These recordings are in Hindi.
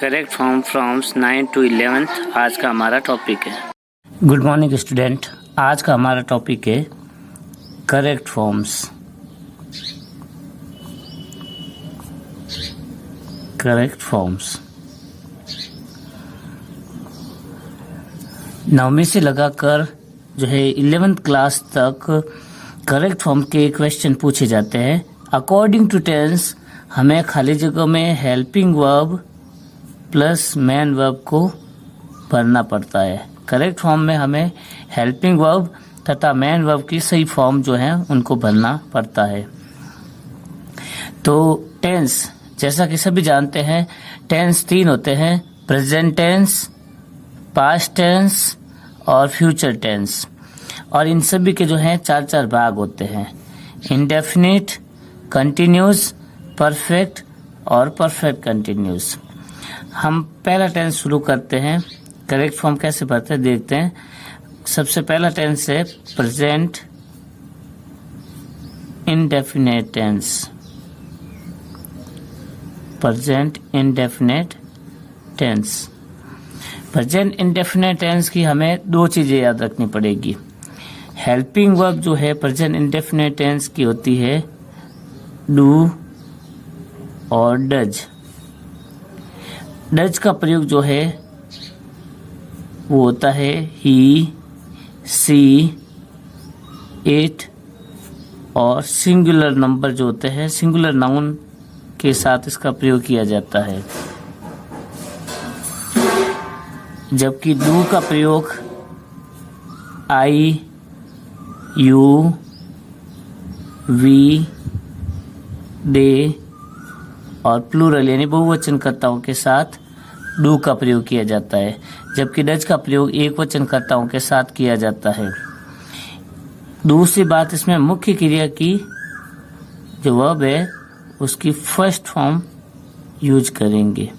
Correct form firms 9 to 11th आज का हमारा टॉपिक है। गुड मॉर्निंग स्टूडेंट, आज का हमारा टॉपिक है करेक्ट फॉर्म्स। करेक्ट फॉर्म्स 9वीं से लगाकर जो है 11th क्लास तक करेक्ट फॉर्म के क्वेश्चन पूछे जाते हैं। अकॉर्डिंग टू टेंस हमें खाली जगह में helping verb plus main verb को भरना पड़ता है। करेक्ट फॉर्म में हमें हेल्पिंग वर्ब तथा मेन वर्ब की सही फॉर्म जो है उनको भरना पड़ता है। तो टेंस जैसा कि सभी जानते हैं, टेंस 3 होते हैं, प्रेजेंट टेंस, पास्ट टेंस और फ्यूचर टेंस। और इन सभी के जो हैं 4 भाग होते हैं, इंडेफिनिट, कंटिन्यूस, परफेक्ट और परफेक्ट कंटिन्यूस। हम पहला टेंस शुरू करते हैं। करेक्ट फॉर्म कैसे भरते हैं देखते हैं। सबसे पहला टेंस है present indefinite tense. Present indefinite tense. Present indefinite tense की हमें 2 चीजें याद रखनी पड़ेगी। हेल्पिंग वर्ब जो है प्रेजेंट इंडेफिनिट टेंस की होती है डू और डज। डज का प्रयोग जो है वो होता है ही, सी, इट और सिंगुलर नंबर जो होते हैं, सिंगुलर नाउन के साथ इसका प्रयोग किया जाता है। जबकि डू का प्रयोग आई, यू, वी, दे और प्लूरल यानी बहुवचनकर्ताओं के साथ डू का प्रयोग किया जाता है। जबकि डज का प्रयोग एकवचनकर्ताओं के साथ किया जाता है। दूसरी बात, इसमें मुख्य क्रिया की जो वर्ब है उसकी फर्स्ट फॉर्म यूज करेंगे।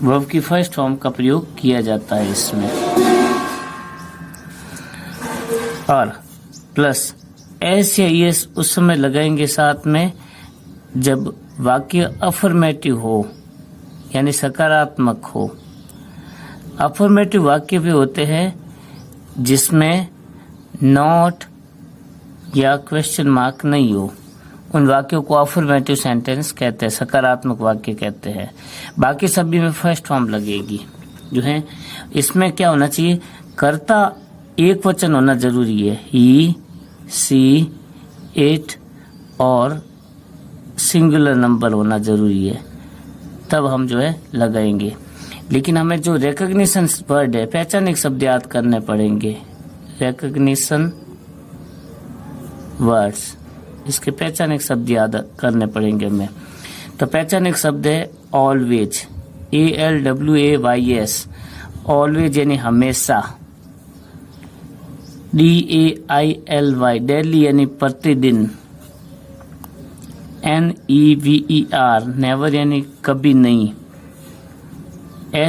वर्ब की फर्स्ट फॉर्म का प्रयोग किया जाता है इसमें। और प्लस एस या एस उस समय लगाएंगे साथ में जब वाक्य अफर्मेटिव हो यानी सकारात्मक हो। अफर्मेटिव वाक्य भी होते हैं जिसमें नॉट या क्वेश्चन मार्क नहीं हो, उन वाक्यों को अफर्मेटिव सेंटेंस कहते हैं, सकारात्मक वाक्य कहते हैं। बाकी सभी में फर्स्ट फॉर्म लगेगी जो है। इसमें क्या होना चाहिए, कर्ता एक वचन होना जरूरी है, ही, सी, इट और सिंगुलर नंबर होना जरूरी है, तब हम जो है लगाएंगे। लेकिन हमें जो रिकॉग्निशन वर्ड है, पहचानिक शब्द याद करने पड़ेंगे। रिकॉग्निशन वर्ड्स, इसके पहचानिक शब्द याद करने पड़ेंगे हमें। तो पहचानिक शब्द है ऑलवेज, ALWAYS, ऑलवेज यानी हमेशा। DAILY, डेली यानी प्रतिदिन। NEVER, नेवर यानी कभी नहीं।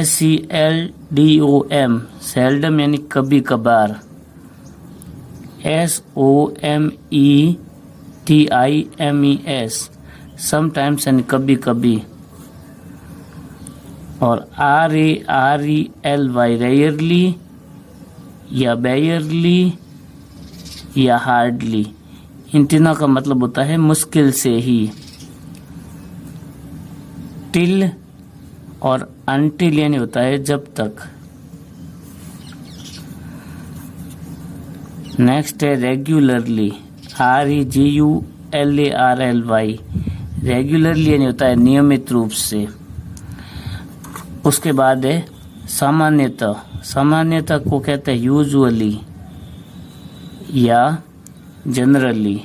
SELDOM, सेल्डम यानी कभी कभार। SOMETIMES, समटाइम्स यानी कभी कभी। और RARELY, रेयरली या बेयरली या हार्डली। इन तीनों का मतलब होता है मुश्किल से ही। टिल और अनटिल यानी होता है जब तक। नेक्स्ट है रेगुलरली, REGULARLY, रेगुलरली यानी होता है नियमित रूप से। उसके बाद है सामान्यतः, सामान्यतः को कहते हैं यूजुअली या जनरली।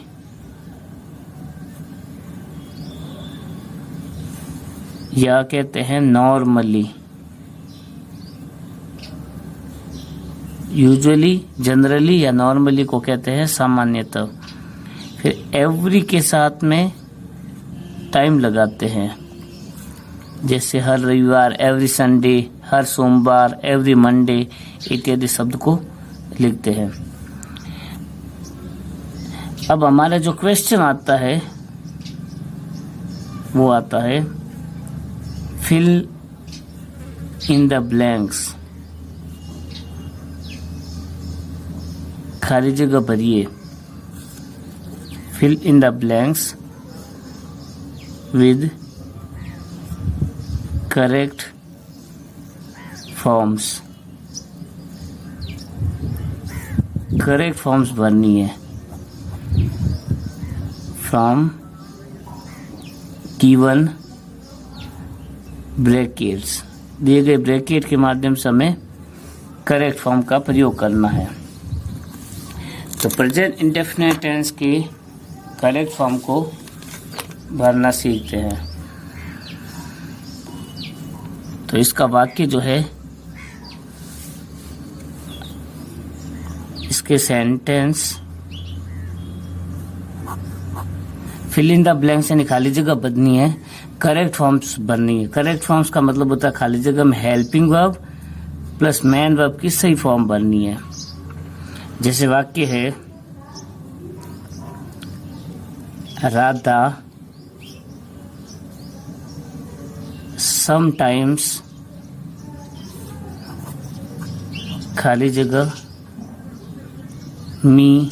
या कहते हैं नॉर्मली। यूजुअली, जनरली या नॉर्मली को कहते हैं सामान्यतः। फिर एवरी के साथ में टाइम लगाते हैं, जैसे हर रविवार, एवरी संडे, हर सोमवार, एवरी मंडे इत्यादि शब्द को लिखते हैं। अब हमारा जो क्वेश्चन आता है वो आता है फिल इन द ब्लैंक्स, खाली जगह भरिए। Fill in the blanks with correct forms, correct forms भरनी है। फ्रॉम गिवन ब्रैकेट्स, दिए गए ब्रैकेट के माध्यम से हमें करेक्ट फॉर्म का प्रयोग करना है। तो प्रेजेंट इंडेफिनिट टेंस के करेक्ट फॉर्म को भरना सीखते हैं। तो इसका वाक्य जो है, इसके sentence fill in the blanks यानी खाली जगह भरनी है, करेक्ट फॉर्म्स भरनी है। करेक्ट फॉर्म्स का मतलब होता है खाली जगह में helping verb plus main verb की सही फॉर्म भरनी है। जैसे वाक्य है, राधा समटाइम्स, खाली जगह मी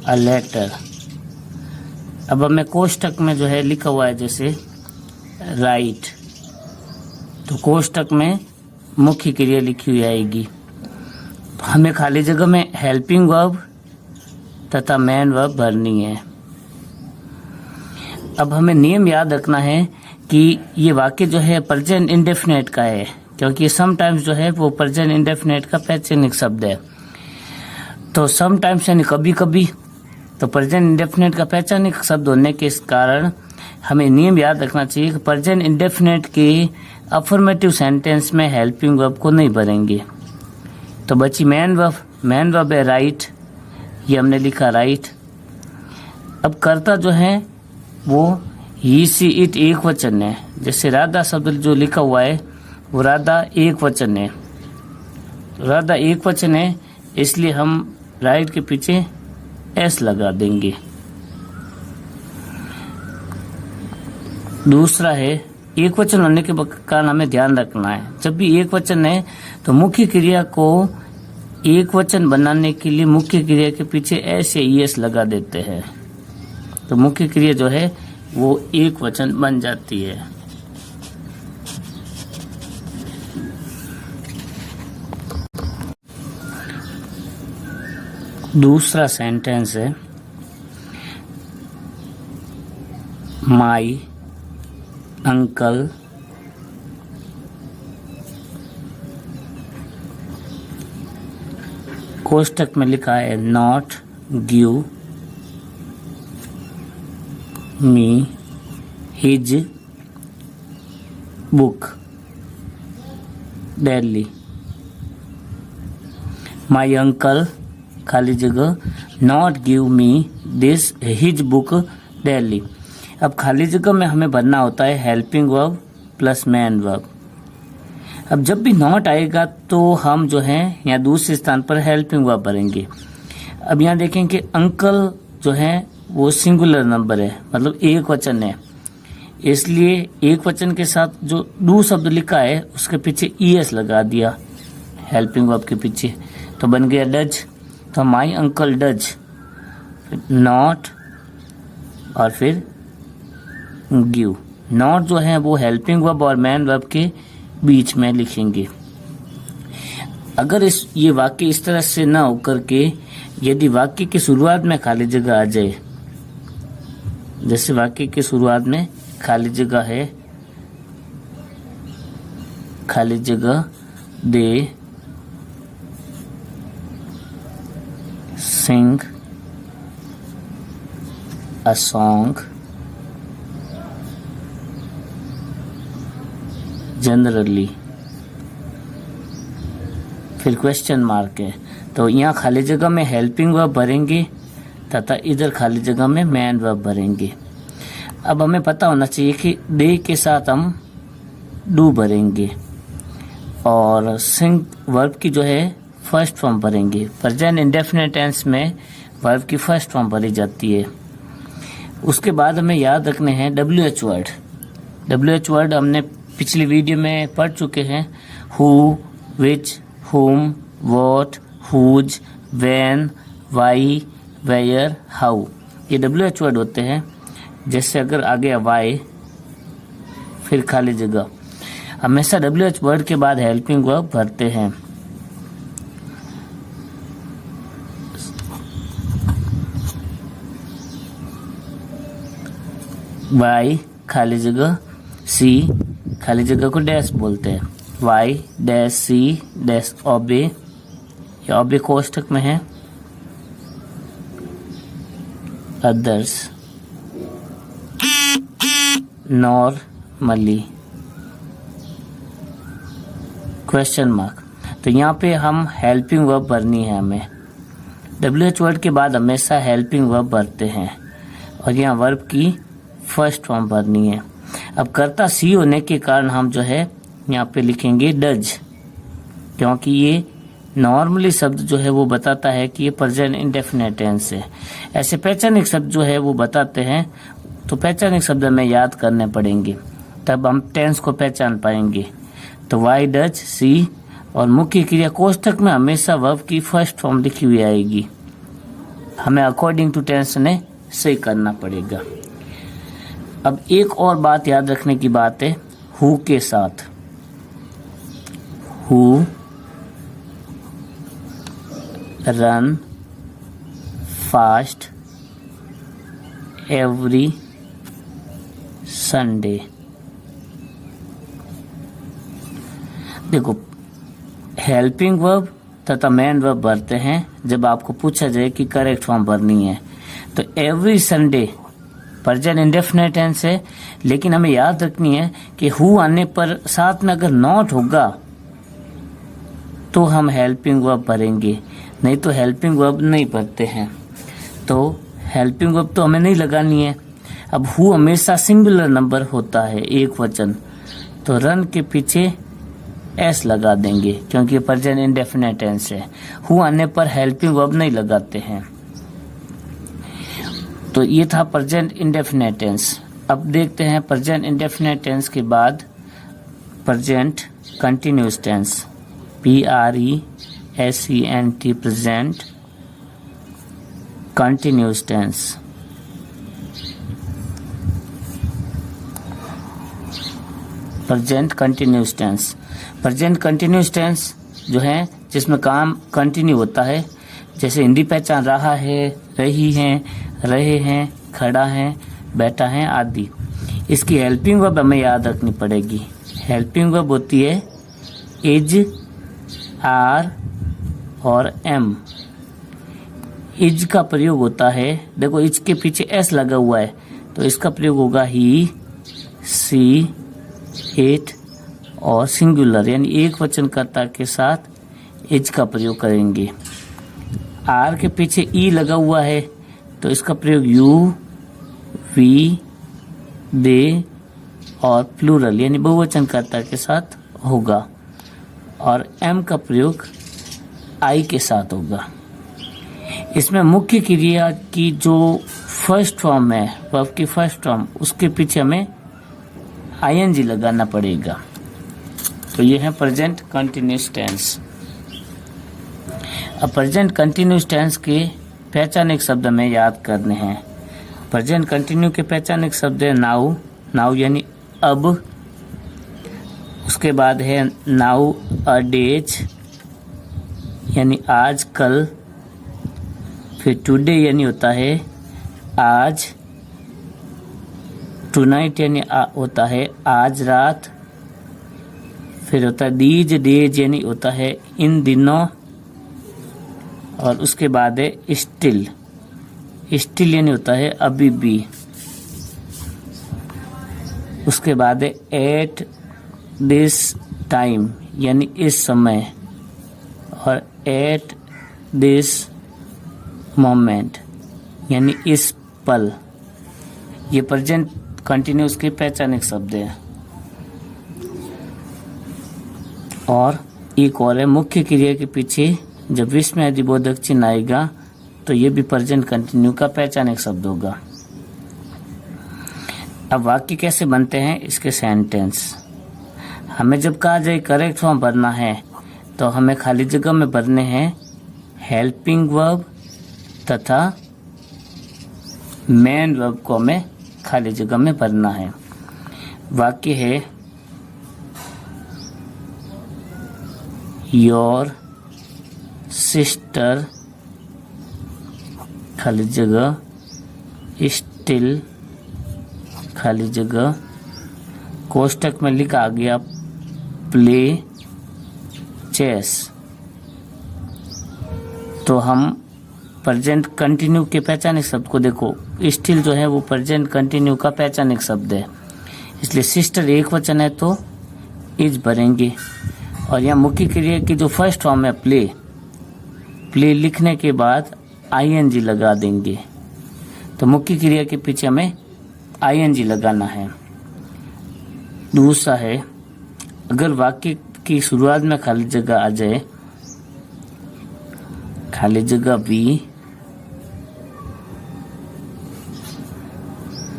अ लेटर। अब हमें कोष्टक में जो है लिखा हुआ है जैसे राइट, तो कोष्टक में मुख्य क्रिया लिखी हुई आएगी। हमें खाली जगह में हेल्पिंग वर्ब तथा मेन वर्ब भरनी है। अब हमें नियम याद रखना है कि ये वाक्य जो है प्रेजेंट इंडेफिनिट का है, क्योंकि समटाइम्स जो है वो प्रेजेंट इंडेफिनिट का पहचानिक शब्द है। तो समटाइम्स यानी कभी कभी, तो प्रेजेंट इंडेफिनिट का पहचानिक शब्द होने के कारण हमें नियम याद रखना चाहिए कि प्रेजेंट इंडेफिनिट के अफर्मेटिव सेंटेंस में हेल्पिंग वर्ब को नहीं भरेंगे। तो बची मेन वर्ब, मेन वर्ब है राइट, ये हमने लिखा राइट। अब कर्ता जो है वो ही सी इट एक वचन है। जैसे राधा शब्द जो लिखा हुआ है वो राधा एक वचन है, राधा एक वचन है, इसलिए हम राइट के पीछे एस लगा देंगे। दूसरा है, एक वचन होने के कारण हमें ध्यान रखना है, जब भी एक वचन है तो मुख्य क्रिया को एक वचन बनाने के लिए मुख्य क्रिया के पीछे एस या ईएस लगा देते हैं, तो मुख्य क्रिया जो है वो एक वचन बन जाती है। दूसरा सेंटेंस है, माई अंकल कोष्टक में लिखा है not give me his book daily. My uncle खाली जगह not give me this his book daily. अब खाली जगह में हमें भरना होता है helping verb plus main verb. अब जब भी नॉट आएगा तो हम जो है यहाँ दूसरे स्थान पर हेल्पिंग वर्ब भरेंगे। अब यहाँ देखें कि अंकल जो है वो सिंगुलर नंबर है, मतलब एक वचन है, इसलिए एक वचन के साथ जो डू शब्द लिखा है उसके पीछे ईएस लगा दिया हेल्पिंग वर्ब के पीछे, तो बन गया डज। तो माई अंकल डज, नॉट और फिर गिव। नॉट जो है वो हेल्पिंग वर्ब और मेन वर्ब के बीच में लिखेंगे। अगर ये वाक्य इस तरह से ना होकर के यदि वाक्य की शुरुआत में खाली जगह आ जाए, जैसे वाक्य की शुरुआत में खाली जगह है, खाली जगह दे सिंग अ सॉन्ग जनरली, फिर क्वेश्चन मार्क है, तो यहाँ खाली जगह में हेल्पिंग वर्ब भरेंगे तथा इधर खाली जगह में मेन वर्ब भरेंगे। अब हमें पता होना चाहिए कि दे के साथ हम डू भरेंगे और सिंग वर्ब की जो है फर्स्ट फॉर्म भरेंगे। प्रेजेंट इंडेफिनिट टेंस में वर्ब की फर्स्ट फॉर्म भरी जाती है। उसके बाद हमें याद रखने हैं WH वर्ड। WH वर्ड हमने पिछली वीडियो में पढ़ चुके हैं। Who, which, whom, what, whose, when, why, where, how, ये WH वर्ड होते हैं। जैसे अगर आ गया why, फिर खाली जगह, हमेशा WH वर्ड के बाद हेल्पिंग वर्ब भरते हैं। वाई खाली जगह, सी खाली जगह को डैश बोलते हैं। वाई डैश सी डैश ओबे, ये ओबे कोष्ठक में है। Others normally question mark. तो यहाँ पे हम हेल्पिंग वर्ब भरनी है हमें। WH वर्ड के बाद हमेशा हेल्पिंग वर्ब भरते हैं और यहाँ वर्ब की फर्स्ट फॉर्म भरनी है। अब कर्ता सी होने के कारण हम जो है यहाँ पे लिखेंगे डज, क्योंकि ये नॉर्मली शब्द जो है वो बताता है कि ये प्रेजेंट इंडेफिनिट टेंस है। ऐसे पहचानिक शब्द जो है वो बताते हैं, तो पहचानिक शब्द हमें याद करने पड़ेंगे, तब हम टेंस को पहचान पाएंगे। तो वाई डज सी, और मुख्य क्रिया कोष्ठक में हमेशा वर्ब की फर्स्ट फॉर्म लिखी हुई आएगी। हमें अकॉर्डिंग टू टेंस ने सही करना पड़ेगा। अब एक और बात याद रखने की बात है हु के साथ। Who run fast every Sunday. देखो, हेल्पिंग वर्ब तथा मेन वर्ब भरते हैं जब आपको पूछा जाए कि करेक्ट फॉर्म भरनी है। तो every Sunday present indefinite tense है, लेकिन हमें याद रखनी है कि हु आने पर साथ में अगर नॉट होगा तो हम हेल्पिंग वर्ब भरेंगे, नहीं तो हेल्पिंग वर्ब नहीं भरते हैं। तो हेल्पिंग वर्ब तो हमें नहीं लगानी है। अब हु हमेशा सिंगुलर नंबर होता है, एक वचन, तो रन के पीछे एस लगा देंगे क्योंकि प्रेजेंट इंडेफिनिट टेंस है। हु आने पर हेल्पिंग वर्ब नहीं लगाते हैं। तो ये था प्रेजेंट इंडेफिनिट टेंस। अब देखते हैं प्रेजेंट इंडेफिनिट टेंस के बाद present continuous tense, PRESENT, present continuous tense. Present continuous tense, present continuous tense जो है जिसमें काम कंटिन्यू होता है, जैसे हिंदी पहचान रहा है, रही हैं, रहे हैं, खड़ा है, बैठा है आदि। इसकी हेल्पिंग वर्ब हमें याद रखनी पड़ेगी। हेल्पिंग वर्ब होती है इज, आर और एम। इज का प्रयोग होता है, देखो इज के पीछे एस लगा हुआ है, तो इसका प्रयोग होगा ही, सी, इट और सिंगुलर यानी एक वचनकर्ता के साथ इज का प्रयोग करेंगे। आर के पीछे ई लगा हुआ है, तो इसका प्रयोग यू, वी, दे और प्लूरल यानी बहुवचनकर्ता के साथ होगा। और एम का प्रयोग आई के साथ होगा। इसमें मुख्य क्रिया की जो फर्स्ट फॉर्म है, वर्ब की फर्स्ट फॉर्म, उसके पीछे हमें ING लगाना पड़ेगा। तो ये है प्रेजेंट कंटिन्यूअस टेंस। अब प्रेजेंट कंटिन्यूअस टेंस के पहचानिक शब्द हमें याद करने हैं। प्रेजेंट कंटिन्यू के पहचानिक शब्द है नाउ, नाउ यानी अब। उसके बाद है नाउ अ डेज यानी आज, कल। फिर टुडे यानी होता है आज। टुनाइट यानी होता है आज रात। फिर होता है दीज डेज यानी होता है इन दिनों। और उसके बाद है स्टिल, स्टिल यानी होता है अभी भी। उसके बाद है एट दिस टाइम यानी इस समय। और एट दिस मोमेंट यानी इस पल। ये प्रेजेंट कंटिन्यूअस के पहचानिक शब्द है। और एक और है मुख्य क्रिया के पीछे जब विस्मय अधिबोधक चिन्ह आएगा तो ये भी प्रेजेंट कंटिन्यू का पहचानिक शब्द होगा। अब वाक्य कैसे बनते हैं इसके सेंटेंस। हमें जब कहा जाए करेक्ट फॉर्म भरना है तो हमें खाली जगह में भरने हैं हेल्पिंग वर्ब तथा मेन वर्ब को हमें खाली जगह में भरना है। वाक्य है योर सिस्टर खाली जगह स्टिल खाली जगह कोष्टक में लिखा आ गया प्ले चेस। तो हम प्रेजेंट कंटिन्यू के पहचानिक शब्द को देखो, स्टिल जो है वो प्रेजेंट कंटिन्यू का पहचानिक शब्द है, इसलिए सिस्टर एक वचन है तो इज भरेंगे। और यहाँ मुख्य क्रिया की जो फर्स्ट फॉर्म है प्ले, प्ले लिखने के बाद आईएनजी लगा देंगे। तो मुख्य क्रिया के पीछे हमें आईएनजी लगाना है। दूसरा है अगर वाक्य की शुरुआत में खाली जगह आ जाए, खाली जगह वी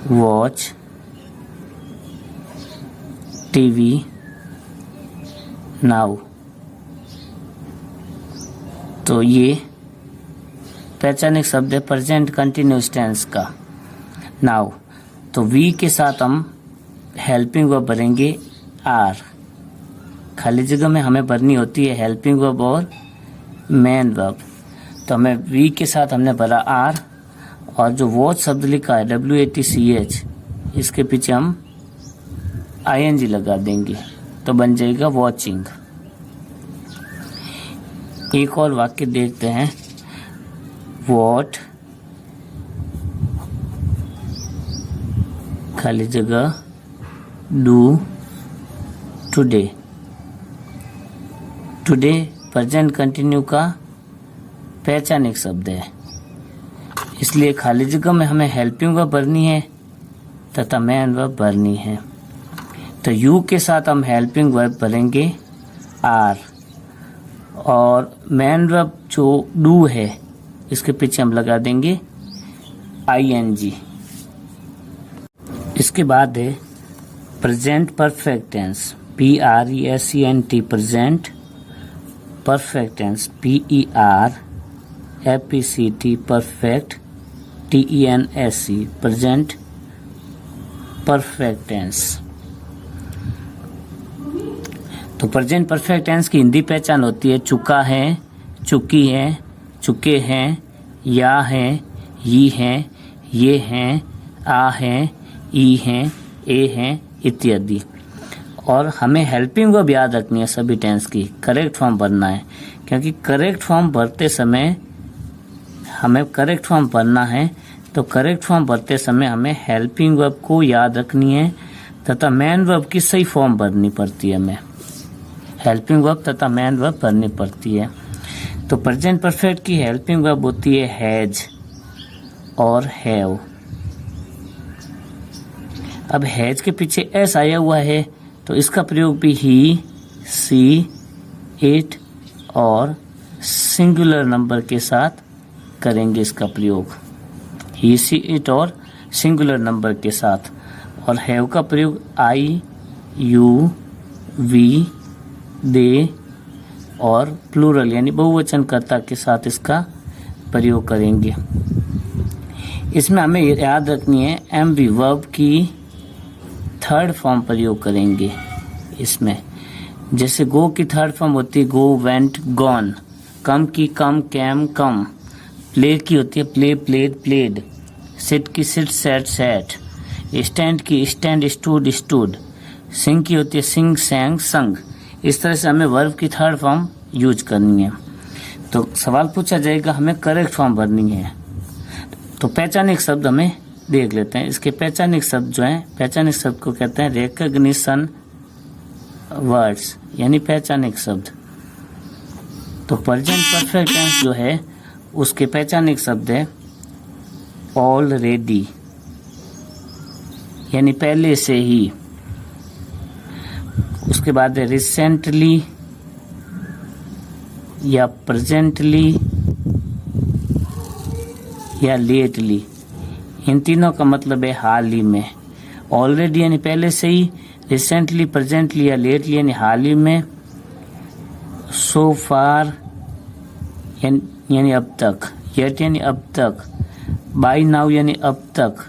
वॉच टीवी नाउ, तो ये पहचानिक शब्द है प्रेजेंट कंटिन्यूअस टेंस का नाउ। तो वी के साथ हम हेल्पिंग वर्ब भरेंगे आर। खाली जगह में हमें भरनी होती है हेल्पिंग वर्ब और मेन वर्ब। तो हमें वी के साथ हमने भरा आर और जो वॉच शब्द लिखा है WATCH, इसके पीछे हम ING लगा देंगे तो बन जाएगा वॉचिंग। एक और वाक्य देखते हैं, वॉट खाली जगह do today. Today present continue का पहचानिक शब्द है, इसलिए खाली जगह में हमें हेल्पिंग वर्ब भरनी है तथा मेन वर्ब भरनी है। तो यू के साथ हम हेल्पिंग वर्ब भरेंगे आर और मेन वर्ब जो डू है इसके पीछे हम लगा देंगे ING। इसके बाद है present perfect tense PRESENT, present perfect tense PERFECT, perfect TENSE, present perfect tense. तो प्रेजेंट परफेक्ट टेंस की हिंदी पहचान होती है चुका है, चुकी है, चुके हैं, या है, ये हैं, ये हैं, आ हैं, ई हैं, ए हैं इत्यादि। और हमें हेल्पिंग वर्ब याद रखनी है सभी टेंस की, करेक्ट फॉर्म भरना है, क्योंकि करेक्ट फॉर्म भरते समय हमें करेक्ट फॉर्म भरना है। तो करेक्ट फॉर्म भरते समय हमें हेल्पिंग वर्ब को याद रखनी है तथा मेन वर्ब की सही फॉर्म भरनी पड़ती है। हमें हेल्पिंग वर्ब तथा मेन वर्ब भरनी पड़ती है। तो प्रेजेंट परफेक्ट की हेल्पिंग वर्ब होती है हैज और हैव। अब हैज के पीछे एस आया हुआ है तो इसका प्रयोग भी ही, सी, इट और सिंगुलर नंबर के साथ करेंगे इसका प्रयोग, ही, सी, इट और सिंगुलर नंबर के साथ। और हैव का प्रयोग आई, यू, वी, दे और प्लूरल यानी बहुवचन कर्ता के साथ इसका प्रयोग करेंगे। इसमें हमें याद रखनी है MV वर्ब की थर्ड फॉर्म प्रयोग करेंगे इसमें। जैसे गो की थर्ड फॉर्म होती है गो, वेंट, गॉन। कम की कम, कैम, कम। प्ले की होती है प्ले, प्लेड, प्लेड। सिट की सिट, सेट, सेट। स्टैंड की स्टैंड, स्टूड, स्टूड। सिंग की होती है सिंग, सैंग, संग। इस तरह से हमें वर्ब की थर्ड फॉर्म यूज करनी है। तो सवाल पूछा जाएगा हमें करेक्ट फॉर्म भरनी है। तो पहचानिक शब्द हमें देख लेते हैं। इसके पहचानिक शब्द जो हैं, पहचानिक शब्द को कहते हैं रिकॉग्निशन वर्ड्स यानी पहचानिक शब्द। तो प्रेजेंट परफेक्ट टेंस जो है उसके पहचानिक शब्द है ऑलरेडी यानी पहले से ही। उसके बाद है रिसेंटली या प्रेजेंटली या लेटली। इन तीनों का मतलब है हाल ही में। ऑलरेडी यानी पहले से ही, रिसेंटली प्रेजेंटली या लेटली यानी हाल ही में, सो फार यानी अब तक, येट यानी अब तक, बाय नाउ यानी अब तक,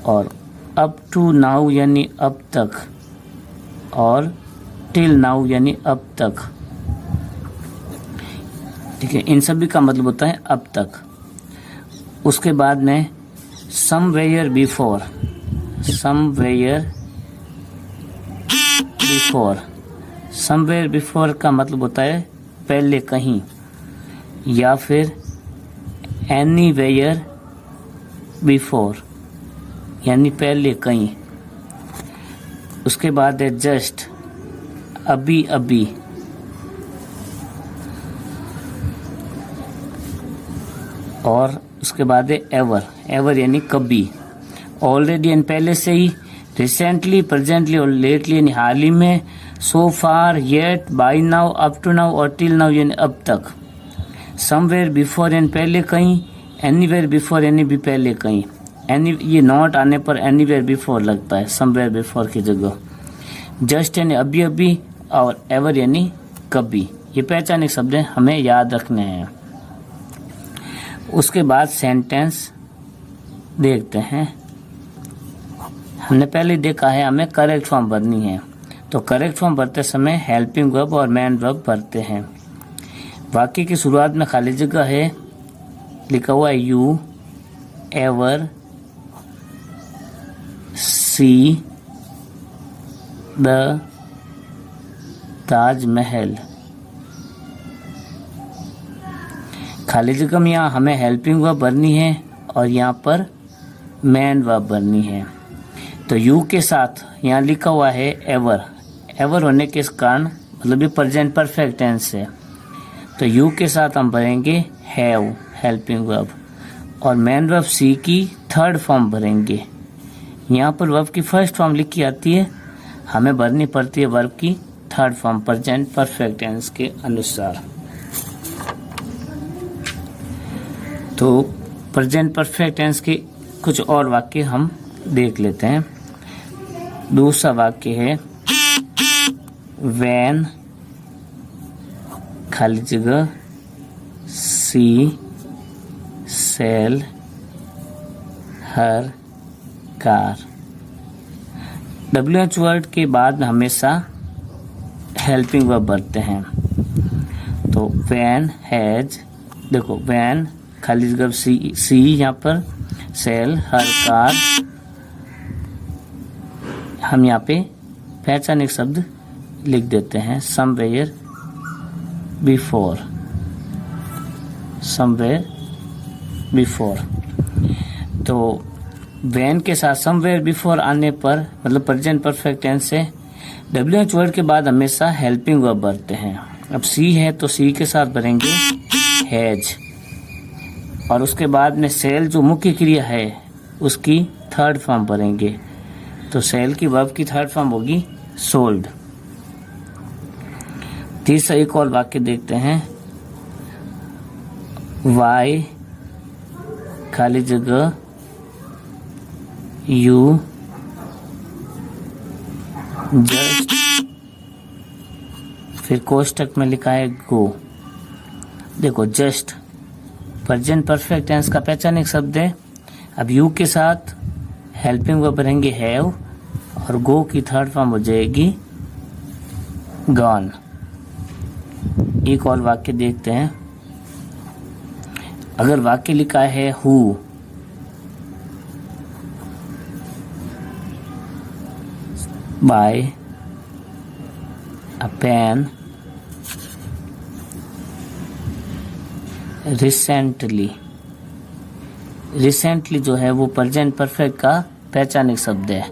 और अप टू नाउ यानी अब तक, और टिल नाउ यानी अब तक। ठीक है, इन सभी का मतलब होता है अब तक। उसके बाद में somewhere before, somewhere before, somewhere before का मतलब होता है पहले कहीं, या फिर एनीवेयर बिफोर यानी पहले कहीं। उसके बाद है जस्ट, अभी अभी, और उसके बाद है एवर, एवर यानी कभी, ऑलरेडी यानी पहले से ही, रिसेंटली प्रेजेंटली और लेटली यानी हाल ही में, so far, yet, by now, up to now और टिल नाउ यानी अब तक, समवेयर बिफोर यानी पहले कहीं, एनीवेयर बिफोर यानी भी पहले कहीं। एनी ये नॉट आने पर एनीवेयर बिफोर लगता है समवेयर बिफोर की जगह। जस्ट यानी अभी अभी, और एवर यानी कभी। ये पहचाने शब्द हमें याद रखने हैं। उसके बाद सेंटेंस देखते हैं। हमने पहले देखा है हमें करेक्ट फॉर्म भरनी है, तो करेक्ट फॉर्म भरते समय हेल्पिंग वर्ब और मेन वर्ब भरते हैं। वाक्य की शुरुआत में खाली जगह है, लिखा हुआ है you ever see the Taj Mahal. खाली जगह में यहाँ हमें हेल्पिंग वर्ब भरनी है और यहाँ पर मेन वर्ब भरनी है। तो यू के साथ यहाँ लिखा हुआ है एवर, एवर होने के कारण मतलब ये प्रेजेंट परफेक्ट टेंस है, तो यू के साथ हम भरेंगे हैव हेल्पिंग वर्ब, और मेन वर्ब सी की थर्ड फॉर्म भरेंगे। यहाँ पर वर्ब की फर्स्ट फॉर्म लिखी आती है, हमें भरनी पड़ती है वर्ब की third form present perfect tense के अनुसार। तो प्रेजेंट परफेक्ट टेंस के कुछ और वाक्य हम देख लेते हैं। दूसरा वाक्य है वैन खाली जगह सी सेल हर कार। WH वर्ड के बाद हमेशा हेल्पिंग वर्ब भरते हैं। तो वैन हैज, देखो वैन खाली जगह सी यहाँ पर, सेल हर कार, हम यहाँ पे पहचान एक शब्द लिख देते हैं समवेयर बिफोर, समवेयर बिफोर। तो वैन के साथ समवेयर बिफोर आने पर मतलब प्रेजेंट परफेक्ट टेंस से WH वर्ड के बाद हमेशा हेल्पिंग वर्ब भरते हैं। अब सी है तो सी के साथ भरेंगे हैज, और उसके बाद में सेल जो मुख्य क्रिया है उसकी थर्ड फॉर्म भरेंगे। तो सेल की वर्ब की थर्ड फॉर्म होगी सोल्ड। तीसरा एक और वाक्य देखते हैं, वाई खाली जगह यू जस्ट, फिर कोष्टक में लिखा है गो। देखो जस्ट प्रेजेंट परफेक्ट टेंस का पहचान एक शब्द है। अब यू के साथ हेल्पिंग वर्ब भरेंगे हैव, और गो की थर्ड फॉर्म हो जाएगी गॉन। एक और वाक्य देखते हैं। अगर वाक्य लिखा है who, buy a pen recently, recently जो है वो प्रेजेंट परफेक्ट का पहचानिक शब्द है।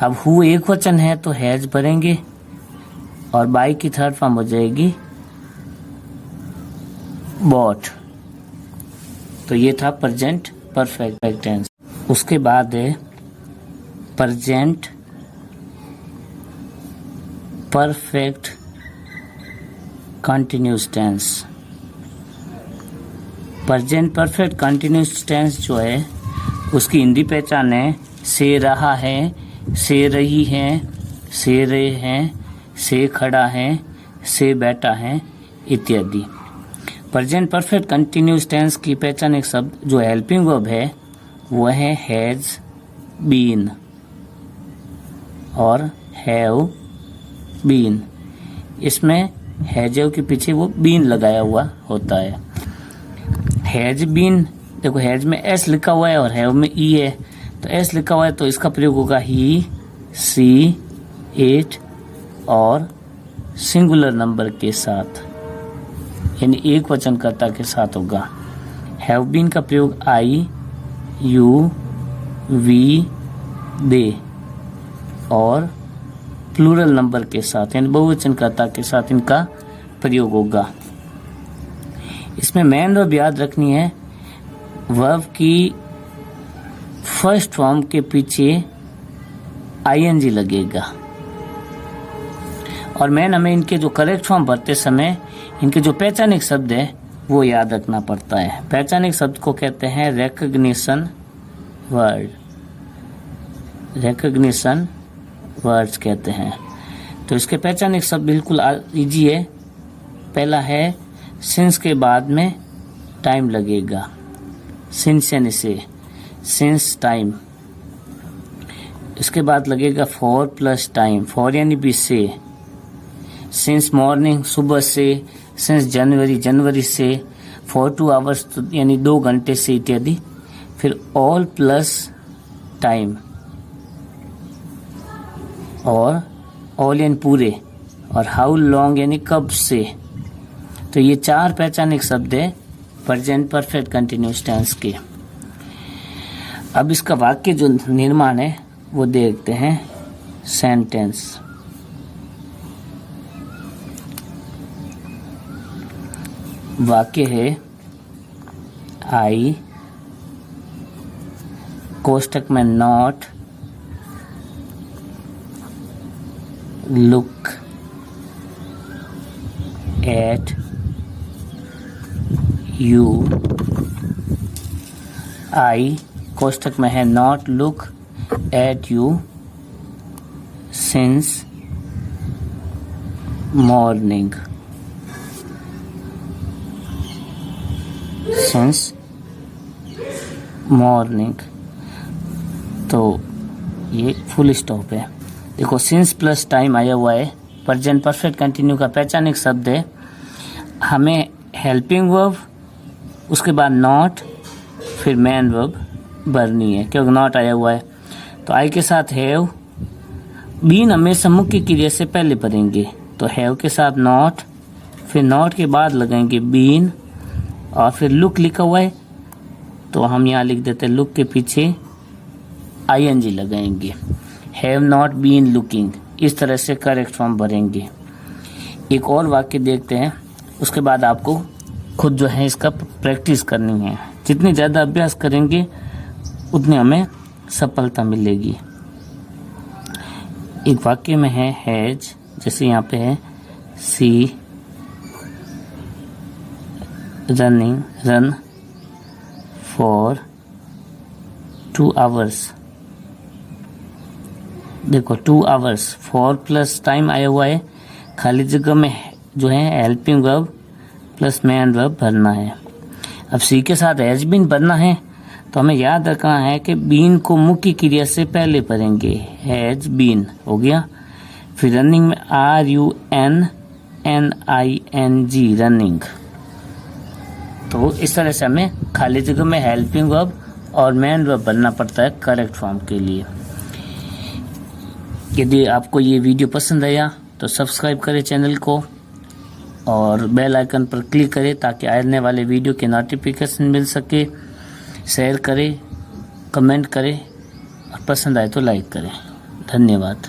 अब हु एक वचन है तो हैज भरेंगे, और बाय की थर्ड फॉर्म हो जाएगी बॉट। तो ये था प्रेजेंट परफेक्ट टेंस। उसके बाद है present perfect continuous tense. Present perfect continuous tense जो है उसकी हिंदी पहचान है से रहा है, से रही है, से रहे हैं, से खड़ा है, से बैठा है इत्यादि। प्रेजेंट परफेक्ट कंटिन्यूस टेंस की पहचान एक शब्द जो हेल्पिंग वर्ब है वह है हैज बीन और हैव बीन। इसमें हैज के पीछे वो बीन लगाया हुआ होता है। हैज बीन, देखो हैज में एस लिखा हुआ है और हैव में ई है, तो एस लिखा हुआ है तो इसका प्रयोग होगा ही, सी, इट और सिंगुलर नंबर के साथ, यानी एक वचनकर्ता के साथ होगा। हैव बीन का प्रयोग आई, यू, वी, दे और प्लूरल नंबर के साथ यानी बहुवचनकर्ता के साथ इनका प्रयोग होगा। इसमें मेन वर्ब याद रखनी है, वर्ब की फर्स्ट फॉर्म के पीछे आईएनजी लगेगा और मेन हमें इनके जो करेक्ट फॉर्म भरते समय इनके जो पहचानिक शब्द है वो याद रखना पड़ता है। पहचानिक शब्द को कहते हैं रिकग्निशन वर्ड, रिकग्निशन वर्ड्स कहते हैं। तो इसके पहचानिक शब्द बिल्कुल इजी है। पहला है सिंस के बाद में टाइम लगेगा, सिंस यानी से, सिंस टाइम। इसके बाद लगेगा फॉर प्लस टाइम, फॉर यानी भी से, सिंस मॉर्निंग सुबह से, सिंस जनवरी जनवरी से, फॉर 2 आवर्स यानी 2 घंटे से इत्यादि। फिर ऑल प्लस टाइम और ऑल यानी पूरे और हाउ लॉन्ग यानी कब से। तो ये 4 पहचानिक शब्द है प्रेजेंट परफेक्ट कंटिन्यूअस टेंस के। अब इसका वाक्य जो निर्माण है वो देखते हैं। सेंटेंस, वाक्य है आई कोष्टक में not look at you, I कोष्टक में है not look at you since morning, since morning। तो ये फुल स्टॉप है। देखो सिंस प्लस टाइम आया हुआ है, प्रेजेंट परफेक्ट कंटिन्यू का पहचानिक शब्द है। हमें हेल्पिंग वर्ब, उसके बाद नॉट, फिर मेन वर्ब भरनी है क्योंकि नॉट आया हुआ है। तो आई के साथ हैव, बीन हमेशा मुख्य क्रिया से पहले भरेंगे, तो हैव के साथ नॉट, फिर नॉट के बाद लगाएंगे बीन और फिर लुक लिखा हुआ है तो हम यहाँ लिख देते हैं लुक के पीछे आईएनजी लगाएंगे। हैव नॉट बीन लुकिंग, इस तरह से करेक्ट फॉर्म भरेंगे। एक और वाक्य देखते हैं, उसके बाद आपको खुद जो है इसका प्रैक्टिस करनी है। जितनी ज़्यादा अभ्यास करेंगे उतनी हमें सफलता मिलेगी। एक वाक्य में है हैज, जैसे यहाँ पे है सी रनिंग, रन फॉर 2 आवर्स। देखो 2 आवर्स, फॉर प्लस टाइम आया हुआ है, खाली जगह में जो है helping verb plus main verb भरना है। अब सी के साथ हैज बीन भरना है तो हमें याद रखना है कि बीन को मुख्य क्रिया से पहले भरेंगे, हैज बीन हो गया। फिर रनिंग में RUNNING रनिंग। तो इस तरह से हमें खाली जगह में हेल्पिंग वर्ब और मेन वर्ब भरना पड़ता है करेक्ट फॉर्म के लिए। यदि आपको ये वीडियो पसंद आया तो सब्सक्राइब करें चैनल को और बेल आइकन पर क्लिक करें ताकि आने वाले वीडियो के नोटिफिकेशन मिल सके। शेयर करें, कमेंट करें और पसंद आए तो लाइक करें। धन्यवाद।